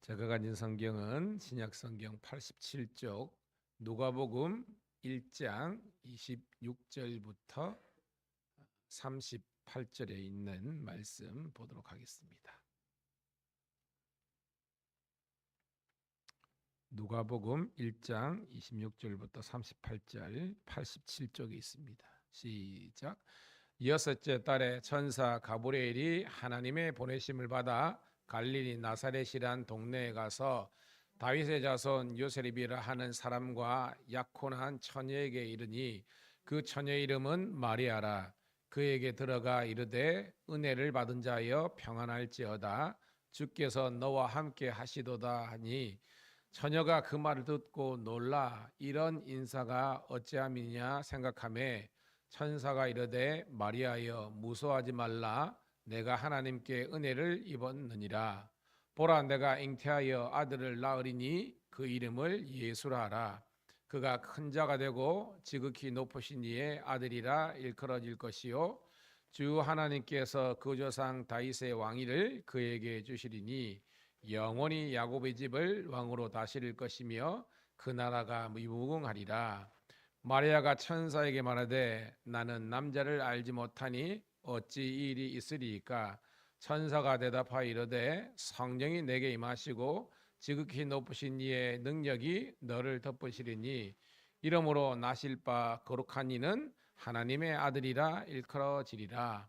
제가 가진 성경은 신약 성경 87쪽 누가복음 1장 26절부터 38절에 있는 말씀 보도록 하겠습니다. 누가복음 1장 26절부터 38절 87쪽에 있습니다. 시작. 여섯째 달에 천사 가브리엘이 하나님의 보내심을 받아 갈릴리 나사렛이란 동네에 가서 다윗의 자손 요셉이라 하는 사람과 약혼한 처녀에게 이르니 그 처녀 이름은 마리아라. 그에게 들어가 이르되 은혜를 받은 자여 평안할지어다. 주께서 너와 함께 하시도다 하니 처녀가 그 말을 듣고 놀라 이런 인사가 어찌함이냐 생각하매 천사가 이르되 마리아여 무서워하지 말라. 내가 하나님께 은혜를 입었느니라. 보라 내가 잉태하여 아들을 낳으리니 그 이름을 예수라 하라. 그가 큰 자가 되고 지극히 높으신 이의 아들이라 일컬어질 것이요 주 하나님께서 그 조상 다윗의 왕위를 그에게 주시리니 영원히 야곱의 집을 왕으로 다스릴 것이며 그 나라가 무궁하리라. 마리아가 천사에게 말하되 나는 남자를 알지 못하니 어찌 이 일이 있으리이까. 천사가 대답하여 이르되 성령이 내게 임하시고 지극히 높으신 이의 능력이 너를 덮으시리니 이러므로 나실 바 거룩한 이는 하나님의 아들이라 일컬어지리라.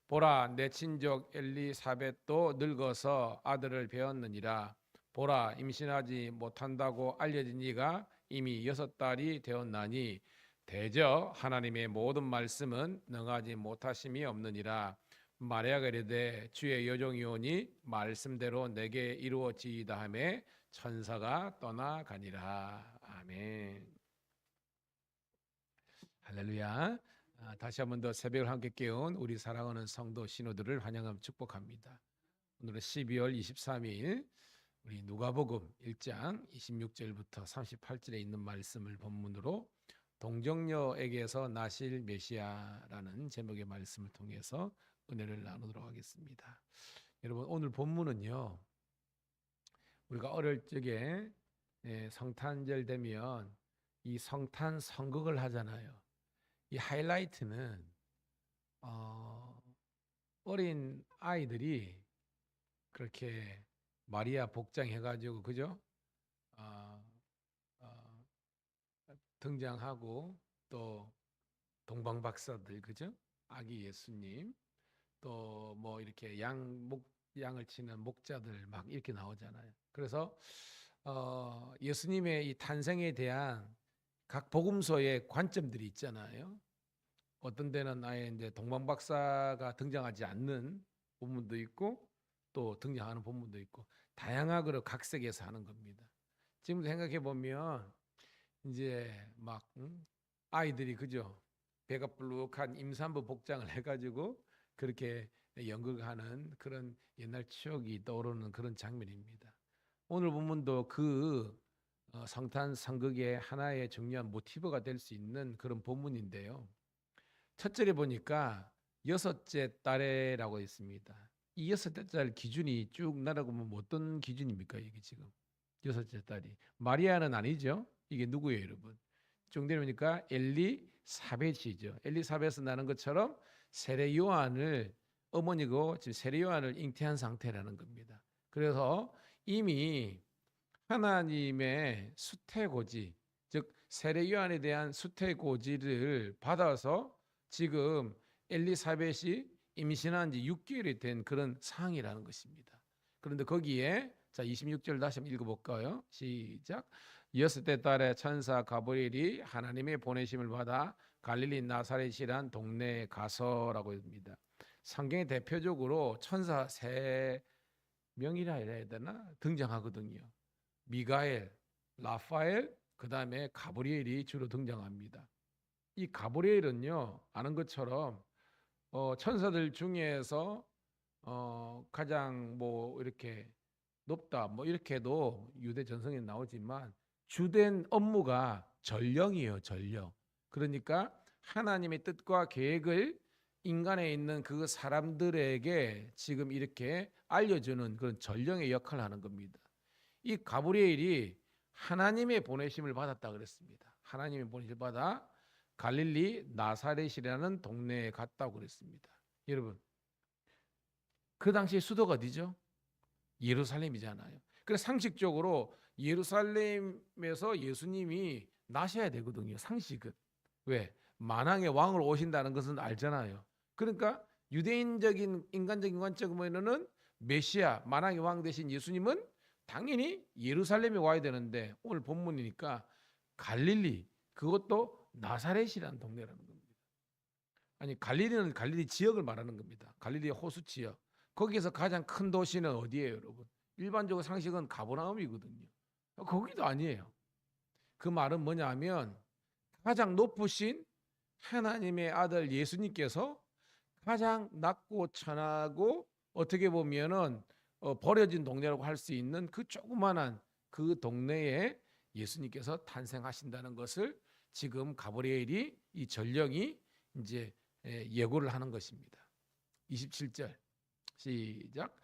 보라 내 친족 엘리사벳도 늙어서 아들을 배었느니라. 보라 임신하지 못한다고 알려진 이가 이미 6달이 되었나니 대저 하나님의 모든 말씀은 능하지 못하심이 없느니라. 마리아가 이르되 주의 여종이오니 말씀대로 내게 이루어지이다 하매 천사가 떠나가니라. 아멘. 할렐루야. 다시 한 번 더 새벽을 함께 깨운 우리 사랑하는 성도 신호들을 환영하며 축복합니다. 오늘은 12월 23일 우리 누가복음 1장 26절부터 38절에 있는 말씀을 본문으로 동정녀에게서 나실 메시아라는 제목의 말씀을 통해서 은혜를 나누도록 하겠습니다. 여러분 오늘 본문은요, 우리가 어릴 적에 성탄절 되면 이 성탄 선곡을 하잖아요. 이 하이라이트는 어린 아이들이 그렇게 마리아 복장해가지고 그죠? 어, 어, 등장하고 또 동방박사들 그죠? 아기 예수님 또 뭐 이렇게 양을 치는 목자들 막 이렇게 나오잖아요. 그래서 예수님의 이 탄생에 대한 각 복음서의 관점들이 있잖아요. 어떤 데는 아예 이제 동방박사가 등장하지 않는 본문도 있고 또 등장하는 본문도 있고 다양하게 각색해서 하는 겁니다. 지금 생각해 보면 이제 막 아이들이 그죠? 배가 불룩한 임산부 복장을 해가지고 그렇게 연극하는 그런 옛날 추억이 떠오르는 그런 장면입니다. 오늘 본문도 그 성탄 상극의 하나의 중요한 모티브가 될 수 있는 그런 본문인데요. 첫 절에 보니까 여섯째 달에라고 있습니다. 이 여섯째 달 기준이 쭉 날아가면 어떤 기준입니까? 이게 지금 여섯째 달이 마리아는 아니죠. 이게 누구예요, 여러분? 쭉 내려오니까 엘리사벳이죠. 엘리사벳은 나는 것처럼 세례 요한을 어머니고 지금 세례 요한을 잉태한 상태라는 겁니다. 그래서 이미 하나님의 수태고지, 즉 세례 요한에 대한 수태고지를 받아서 지금 엘리사벳이 임신한 지 6개월이 된 그런 상황이라는 것입니다. 그런데 거기에 자 26절 다시 한번 읽어볼까요? 시작. 여섯째 달에 천사 가브리엘이 하나님의 보내심을 받아 갈릴리 나사렛이란 동네에 가서라고 합니다. 성경에 대표적으로 천사 세 명이라 해야 되나 등장하거든요. 미가엘, 라파엘, 그 다음에 가브리엘이 주로 등장합니다. 이 가브리엘은요 아는 것처럼 천사들 중에서 가장 뭐 이렇게 높다 뭐 이렇게도 유대 전성에 나오지만 주된 업무가 전령이에요. 전령. 그러니까 하나님의 뜻과 계획을 인간에 있는 그 사람들에게 지금 이렇게 알려주는 그런 전령의 역할을 하는 겁니다. 이 가브리엘이 하나님의 보내심을 받았다 그랬습니다. 하나님의 보내심을 받아 갈릴리 나사렛이라는 동네에 갔다고 그랬습니다. 여러분, 그 당시 수도가 어디죠? 예루살렘이잖아요. 그래서 상식적으로 예루살렘에서 예수님이 나셔야 되거든요. 상식은. 왜? 만왕의 왕으로 오신다는 것은 알잖아요. 그러니까 유대인적인 인간적인 관점으로는 메시아, 만왕의 왕 대신 예수님은 당연히 예루살렘에 와야 되는데 오늘 본문이니까 갈릴리, 그것도 나사렛이라는 동네라는 겁니다. 아니, 갈릴리는 갈릴리 지역을 말하는 겁니다. 갈릴리 호수 지역. 거기에서 가장 큰 도시는 어디예요, 여러분? 일반적으로 상식은 가버나움이거든요. 거기도 아니에요. 그 말은 뭐냐면 가장 높으신 하나님의 아들 예수님께서 가장 낮고 천하고 어떻게 보면은 버려진 동네라고 할 수 있는 그 조그만한 그 동네에 예수님께서 탄생하신다는 것을 지금 가브리엘이 이 전령이 이제 예고를 하는 것입니다. 27절 시작.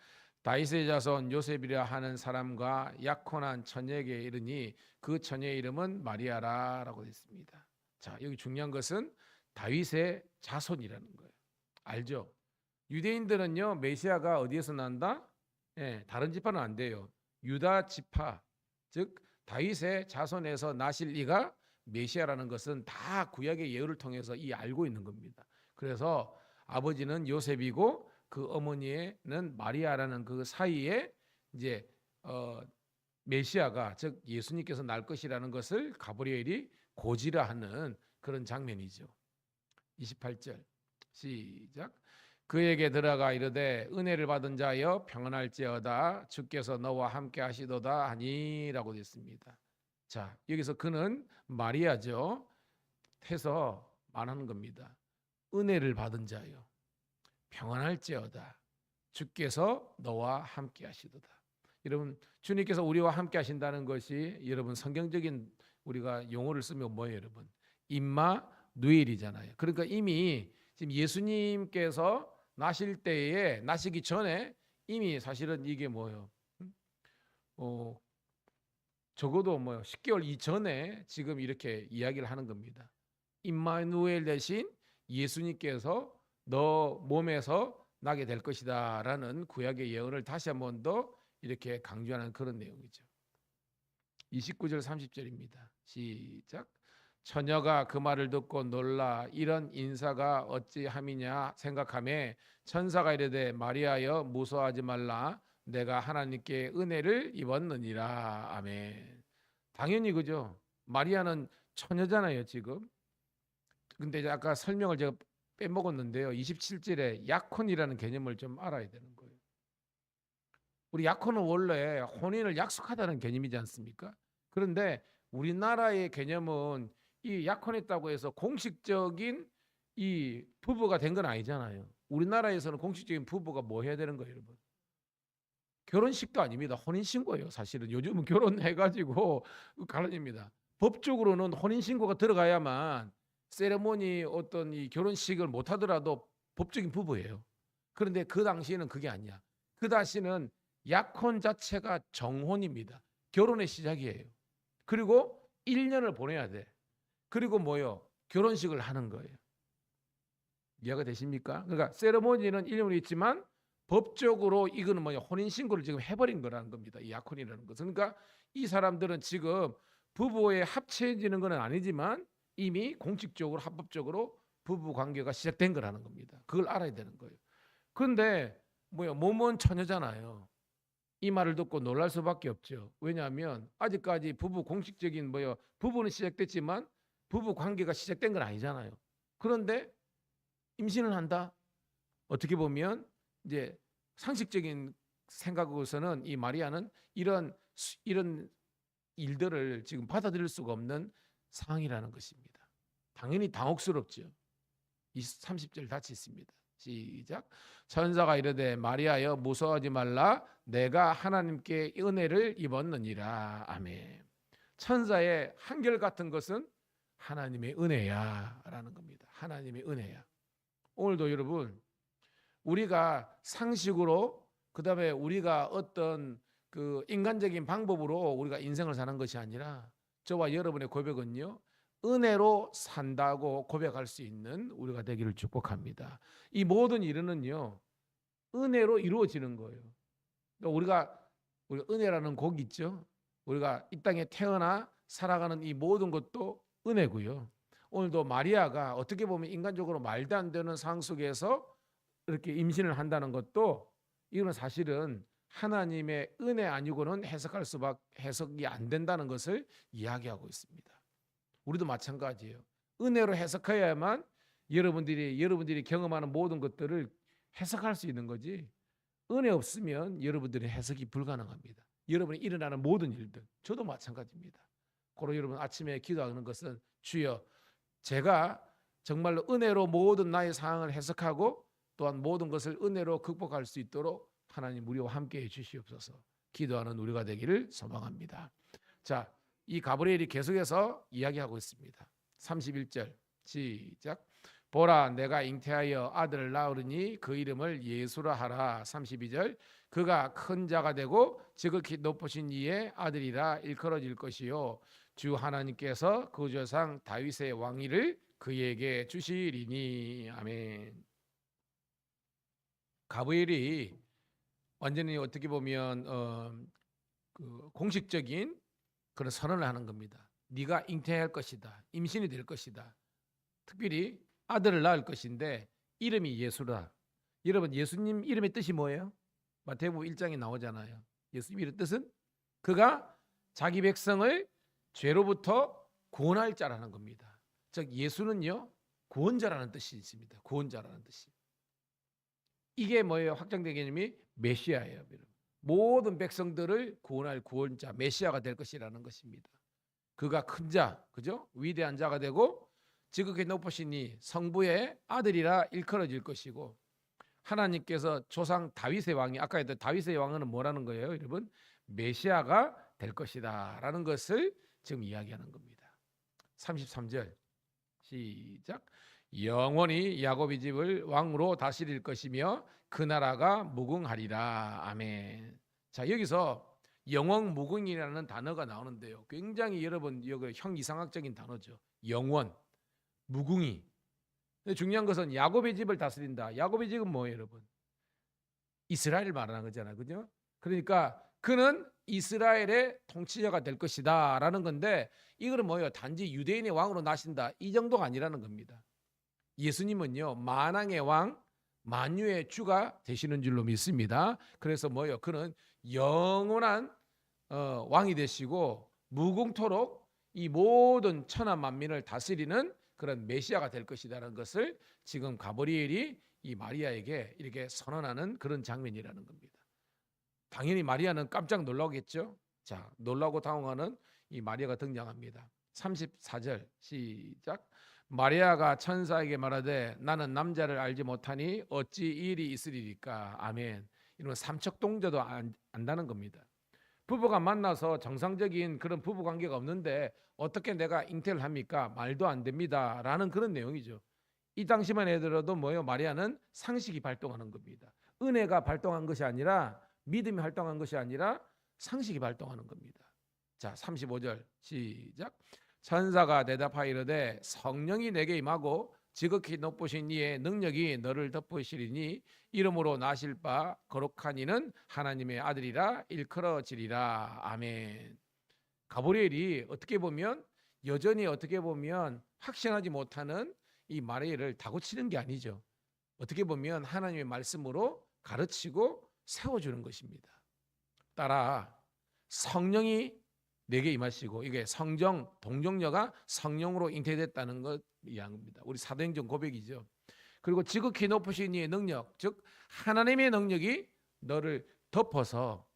다윗의 자손 요셉이라 하는 사람과 약혼한 처녀에게 이르니 그 처녀의 이름은 마리아라라고 됐습니다. 자, 여기 중요한 것은 다윗의 자손이라는 거예요. 알죠? 유대인들은요, 메시아가 어디에서 난다? 다른 지파는 안 돼요. 유다 지파, 즉 다윗의 자손에서 나실 이가 메시아라는 것은 다 구약의 예언을 통해서 알고 있는 겁니다. 그래서 아버지는 요셉이고 그 어머니는 마리아라는 그 사이에 이제 메시아가 즉 예수님께서 날 것이라는 것을 가브리엘이 고지라하는 그런 장면이죠. 28절 시작. 그에게 들어가 이르되 은혜를 받은 자여 평안할지어다 주께서 너와 함께 하시도다 하니라고 됐습니다. 자, 여기서 그는 마리아죠. 해서 말하는 겁니다. 은혜를 받은 자여 평안할지어다 주께서 너와 함께 하시도다. 여러분, 주님께서 우리와 함께 하신다는 것이 여러분 성경적인 우리가 용어를 쓰면 뭐예요, 여러분? 임마 누엘이잖아요. 그러니까 이미 지금 예수님께서 나실 때에 나시기 전에 이미 사실은 이게 뭐예요? 적어도 10개월 이전에 지금 이렇게 이야기를 하는 겁니다. 임마누엘 대신 예수님께서 너 몸에서 나게 될 것이다라는 구약의 예언을 다시 한 번 더 이렇게 강조하는 그런 내용이죠. 29절 30절입니다. 시작. 처녀가 그 말을 듣고 놀라 이런 인사가 어찌함이냐 생각하매 천사가 이르되 마리아여 무서워하지 말라 내가 하나님께 은혜를 입었느니라. 아멘. 당연히 그죠. 마리아는 처녀잖아요 지금. 근데 아까 설명을 제가 빼먹었는데요. 27절에 약혼이라는 개념을 좀 알아야 되는 거예요. 우리 약혼은 원래 혼인을 약속하다는 개념이지 않습니까? 그런데 우리나라의 개념은 이 약혼했다고 해서 공식적인 이 부부가 된 건 아니잖아요. 우리나라에서는 공식적인 부부가 뭐 해야 되는 거예요, 여러분? 결혼식도 아닙니다. 혼인신고예요. 사실은 요즘은 결혼해가지고 갈라집니다. 법적으로는 혼인신고가 들어가야만 세레모니 어떤 이 결혼식을 못하더라도 법적인 부부예요. 그런데 그 당시에는 그게 아니야. 그 당시는 약혼 자체가 정혼입니다. 결혼의 시작이에요. 그리고 1년을 보내야 돼. 그리고 뭐요? 결혼식을 하는 거예요. 이해가 되십니까? 그러니까 세레모니는 1년이 있지만 법적으로 이거는 뭐냐? 혼인신고를 지금 해버린 거라는 겁니다. 이 약혼이라는 것은. 그러니까 이 사람들은 지금 부부에 합쳐지는 건 아니지만 이미 공식적으로 합법적으로 부부 관계가 시작된 거라는 겁니다. 그걸 알아야 되는 거예요. 그런데 몸은 처녀잖아요. 이 말을 듣고 놀랄 수밖에 없죠. 왜냐하면 아직까지 부부 공식적인 부부는 시작됐지만 부부 관계가 시작된 건 아니잖아요. 그런데 임신을 한다. 어떻게 보면 이제 상식적인 생각으로서는 이 마리아는 이런 일들을 지금 받아들일 수가 없는 상황이라는 것입니다. 당연히 당혹스럽죠. 30절 같이 있습니다. 시작. 천사가 이르되 마리아여 무서워하지 말라 내가 하나님께 은혜를 입었느니라. 아멘. 천사의 한결같은 것은 하나님의 은혜야라는 겁니다. 하나님의 은혜야. 오늘도 여러분 우리가 상식으로 그다음에 우리가 어떤 그 인간적인 방법으로 우리가 인생을 사는 것이 아니라 저와 여러분의 고백은요, 은혜로 산다고 고백할 수 있는 우리가 되기를 축복합니다. 이 모든 일은요, 은혜로 이루어지는 거예요. 우리가 은혜라는 곡 있죠. 우리가 이 땅에 태어나 살아가는 이 모든 것도 은혜고요. 오늘도 마리아가 어떻게 보면 인간적으로 말도 안 되는 상황 속에서 이렇게 임신을 한다는 것도 이거는 사실은 하나님의 은혜 아니고는 해석이 안 된다는 것을 이야기하고 있습니다. 우리도 마찬가지예요. 은혜로 해석해야만 여러분들이 경험하는 모든 것들을 해석할 수 있는 거지. 은혜 없으면 여러분들의 해석이 불가능합니다. 여러분이 일어나는 모든 일들, 저도 마찬가지입니다. 그러 여러분 아침에 기도하는 것은 주여, 제가 정말로 은혜로 모든 나의 상황을 해석하고 또한 모든 것을 은혜로 극복할 수 있도록 하나님 우리와 함께해 주시옵소서. 기도하는 우리가 되기를 소망합니다. 자, 이 가브리엘이 계속해서 이야기하고 있습니다. 31절 시작. 보라, 내가 잉태하여 아들을 낳으리니 그 이름을 예수라 하라. 32절. 그가 큰 자가 되고 지극히 높으신 이의 아들이라 일컬어질 것이요 주 하나님께서 그 조상 다윗의 왕위를 그에게 주시리니. 아멘. 가브리엘이 완전히 어떻게 보면 그 공식적인 그런 선언을 하는 겁니다. 네가 잉태할 것이다. 임신이 될 것이다. 특별히 아들을 낳을 것인데 이름이 예수라. 여러분, 예수님 이름의 뜻이 뭐예요? 마태복음 1장에 나오잖아요. 예수님 이름의 뜻은 그가 자기 백성을 죄로부터 구원할 자라는 겁니다. 즉 예수는요, 구원자라는 뜻이 있습니다. 구원자라는 뜻이. 이게 뭐예요? 확장된 개념이 메시아예요. 여러분. 모든 백성들을 구원할 구원자, 메시아가 될 것이라는 것입니다. 그가 큰 자, 그죠? 위대한 자가 되고 지극히 높으시니 성부의 아들이라 일컬어질 것이고, 하나님께서 조상 다윗의 왕이, 아까 했던 다윗의 왕은 뭐라는 거예요, 여러분? 메시아가 될 것이다 라는 것을 지금 이야기하는 겁니다. 33절 시작. 영원히 야곱의 집을 왕으로 다스릴 것이며 그 나라가 무궁하리라. 아멘. 자, 여기서 영원 무궁이라는 단어가 나오는데요, 굉장히 여러분 여기 형이상학적인 단어죠. 영원, 무궁이. 근데 중요한 것은 야곱의 집을 다스린다. 야곱의 집은 뭐예요, 여러분? 이스라엘을 말하는 거잖아요, 그죠? 그러니까 그는 이스라엘의 통치자가 될 것이다 라는 건데, 이거는 뭐예요? 단지 유대인의 왕으로 나신다, 이 정도가 아니라는 겁니다. 예수님은요, 만왕의 왕, 만유의 주가 되시는 줄로 믿습니다. 그래서 뭐예요? 그는 영원한 왕이 되시고 무궁토록 이 모든 천하 만민을 다스리는 그런 메시아가 될 것이라는 것을 지금 가브리엘이 이 마리아에게 이렇게 선언하는 그런 장면이라는 겁니다. 당연히 마리아는 깜짝 놀라겠죠. 자, 놀라고 당황하는 이 마리아가 등장합니다. 34절 시작. 마리아가 천사에게 말하되 나는 남자를 알지 못하니 어찌 이 일이 있으리까. 아멘. 이런 삼척동자도 안다는 겁니다. 부부가 만나서 정상적인 그런 부부 관계가 없는데 어떻게 내가 잉태를 합니까? 말도 안 됩니다 라는 그런 내용이죠. 이 당시만 해더라도 뭐예요? 마리아는 상식이 발동하는 겁니다. 은혜가 발동한 것이 아니라, 믿음이 발동한 것이 아니라 상식이 발동하는 겁니다. 자, 35절 시작. 천사가 대답하여 이르되 성령이 내게 임하고 지극히 높으신 이의 능력이 너를 덮으시리니 이름으로 나실 바 거룩한 이는 하나님의 아들이라 일컬어지리라. 아멘. 가브리엘이 어떻게 보면 여전히 어떻게 보면 확신하지 못하는 이 마리아를 다고치는 게 아니죠. 어떻게 보면 하나님의 말씀으로 가르치고 세워주는 것입니다. 따라 성령이 내게 임하시고, 이게 성정, 동정녀가 성령으로 잉태됐다는 것 이야기입니다. 우리 사도행전 고백이죠. 그리고 지극히 높으신 이의 능력, 즉 하나님의 능력이 너를 덮어서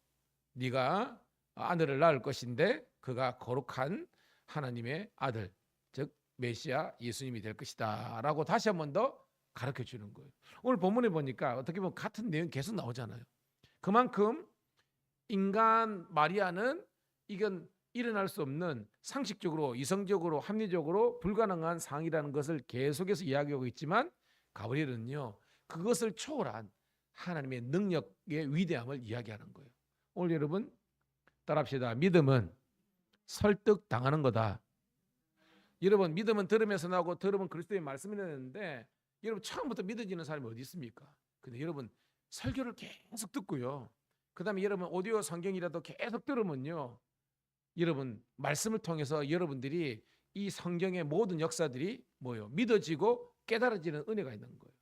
네가 아들을 낳을 것인데 그가 거룩한 하나님의 아들, 즉 메시아 예수님이 될 것이다 라고 다시 한 번 더 가르쳐 주는 거예요. 오늘 본문에 보니까 어떻게 보면 같은 내용 계속 나오잖아요. 그만큼 인간 마리아는 이건 일어날 수 없는, 상식적으로, 이성적으로, 합리적으로 불가능한 상황이라는 것을 계속해서 이야기하고 있지만, 가브리엘은요 그것을 초월한 하나님의 능력의 위대함을 이야기하는 거예요. 오늘 여러분 따라합시다. 믿음은 설득 당하는 거다. 여러분, 믿음은 들으면서 나고 들으면 그리스도의 말씀이 되는데, 여러분 처음부터 믿어지는 사람이 어디 있습니까? 근데 여러분 설교를 계속 듣고요, 그 다음에 여러분 오디오 성경이라도 계속 들으면요, 여러분 말씀을 통해서 여러분들이 이 성경의 모든 역사들이 뭐요? 믿어지고 깨달아지는 은혜가 있는 거예요.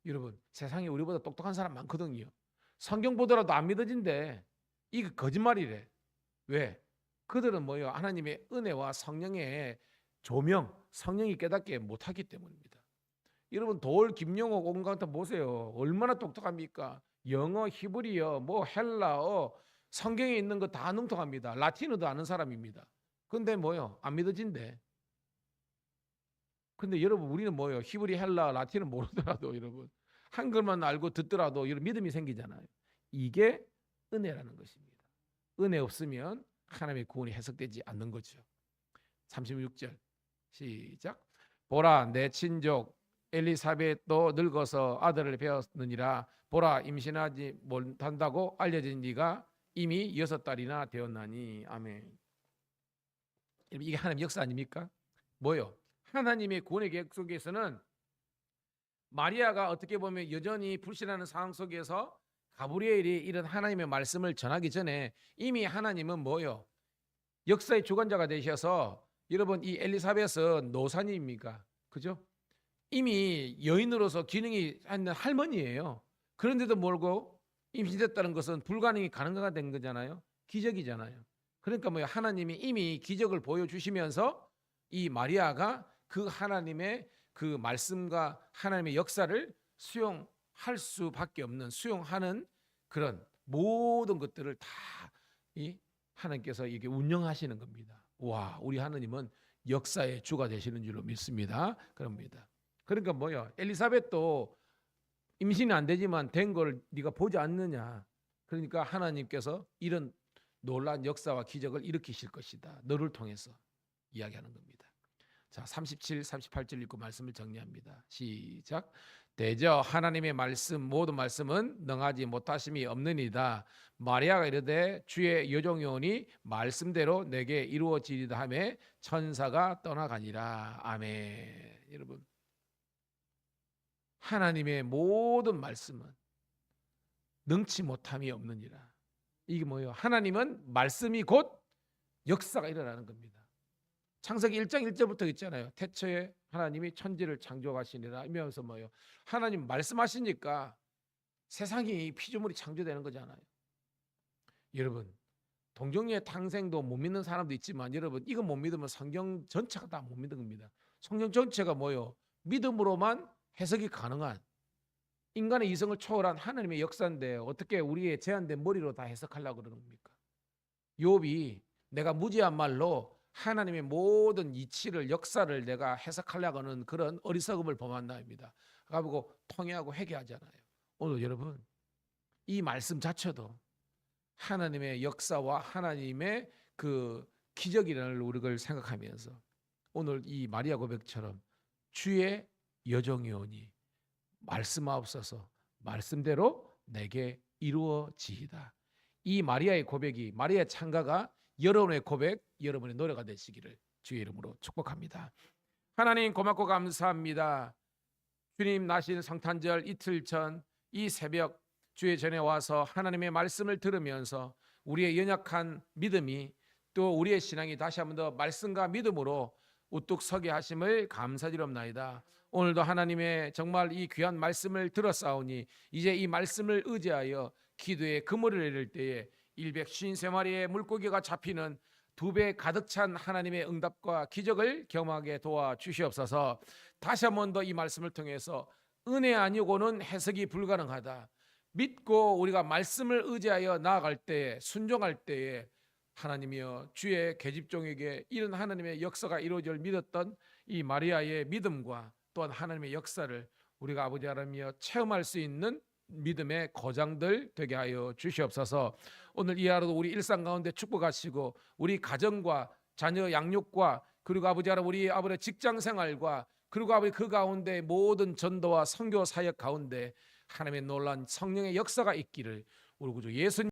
여러분 세상에 우리보다 똑똑한 사람 많거든요. 성경 보더라도 안 믿어진대. 이거 거짓말이래. 왜? 그들은 뭐요? 하나님의 은혜와 성령의 조명, 성령이 깨닫게 못하기 때문입니다. 여러분 돌 김영옥 온강타 보세요. 얼마나 똑똑합니까? 영어, 히브리어, 뭐 헬라어, 성경에 있는 거 다 능통합니다. 라틴어도 아는 사람입니다. 근데 뭐요? 안 믿어진대. 근데 여러분 우리는 뭐요? 히브리, 헬라, 라틴어 모르더라도 여러분 한글만 알고 듣더라도 여러분 믿음이 생기잖아요. 이게 은혜라는 것입니다. 은혜 없으면 하나님의 구원이 해석되지 않는 거죠. 36절 시작. 보라, 내 친족 엘리사벳도 늙어서 아들을 배었느니라. 보라, 임신하지 못한다고 알려진 네가 이미 6달이나 되었나니. 아멘. 이게 하나님의 역사 아닙니까? 뭐요? 하나님의 구원의 계획 속에서는 마리아가 어떻게 보면 여전히 불신하는 상황 속에서 가브리엘이 이런 하나님의 말씀을 전하기 전에 이미 하나님은 뭐요? 역사의 주관자가 되셔서, 여러분 이 엘리사벳은 노산입니까? 그죠? 이미 여인으로서 기능이 있는 할머니예요. 그런데도 모르고 임신됐다는 것은 불가능이 가능하게 된 거잖아요. 기적이잖아요. 그러니까 뭐요? 하나님이 이미 기적을 보여주시면서 이 마리아가 그 하나님의 그 말씀과 하나님의 역사를 수용할 수밖에 없는, 수용하는 그런 모든 것들을 다 이 하나님께서 이게 운영하시는 겁니다. 와, 우리 하나님은 역사의 주가 되시는 줄로 믿습니다. 그럽니다. 그러니까 뭐요? 엘리사벳도 임신이 안 되지만 된 걸 네가 보지 않느냐. 그러니까 하나님께서 이런 놀라운 역사와 기적을 일으키실 것이다. 너를 통해서 이야기하는 겁니다. 자, 37, 38절 읽고 말씀을 정리합니다. 시작. 대저 하나님의 말씀 모든 말씀은 능하지 못하심이 없느니라. 마리아가 이르되 주의 여종이오니 말씀대로 내게 이루어지리다 하매 천사가 떠나가니라. 아멘. 여러분 하나님의 모든 말씀은 능치 못함이 없느니라. 이게 뭐예요? 하나님은 말씀이 곧 역사가 일어나는 겁니다. 창세기 1장 1절부터 있잖아요. 태초에 하나님이 천지를 창조하시니라 이면서 뭐예요? 하나님 말씀하시니까 세상이 피조물이 창조되는 거잖아요. 여러분 동정녀의 탄생도 못 믿는 사람도 있지만, 여러분 이거 못 믿으면 성경 전체가 다 못 믿는 겁니다. 성경 전체가 뭐예요? 믿음으로만 해석이 가능한, 인간의 이성을 초월한 하나님의 역사인데 어떻게 우리의 제한된 머리로 다 해석하려고 그러는 겁니까? 욥이 내가 무지한 말로 하나님의 모든 이치를, 역사를 내가 해석하려고 하는 그런 어리석음을 범한다입니다. 가보고 통회하고 회개하잖아요. 오늘 여러분 이 말씀 자체도 하나님의 역사와 하나님의 그 기적이라는 우리를 생각하면서 오늘 이 마리아 고백처럼 주의 여종이오니 말씀하옵소서 말씀대로 내게 이루어지이다. 이 마리아의 고백이, 마리아의 찬가가 여러분의 고백, 여러분의 노래가 되시기를 주의 이름으로 축복합니다. 하나님 고맙고 감사합니다. 주님 나신 성탄절 이틀 전 이 새벽 주의 전에 와서 하나님의 말씀을 들으면서 우리의 연약한 믿음이, 또 우리의 신앙이 다시 한번 더 말씀과 믿음으로 우뚝 서게 하심을 감사드립니다. 오늘도 하나님의 정말 이 귀한 말씀을 들었사오니 이제 이 말씀을 의지하여 기도에 그물을 내릴 때에 153마리의 물고기가 잡히는 2배 가득 찬 하나님의 응답과 기적을 경험하게 도와주시옵소서. 다시 한 번 더 이 말씀을 통해서 은혜 아니고는 해석이 불가능하다. 믿고 우리가 말씀을 의지하여 나아갈 때에, 순종할 때에 하나님이여 주의 계집종에게 이런 하나님의 역사가 이루어질 믿었던 이 마리아의 믿음과 또한 하나님의 역사를 우리가 아버지 하나님이여 체험할 수 있는 믿음의 거장들 되게 하여 주시옵소서. 오늘 이 하루도 우리 일상 가운데 축복하시고 우리 가정과 자녀 양육과 그리고 아버지 하나님 우리 아버지 직장 생활과 그리고 아버지 그 가운데 모든 전도와 선교 사역 가운데 하나님의 놀라운 성령의 역사가 있기를 우리 구주 예수님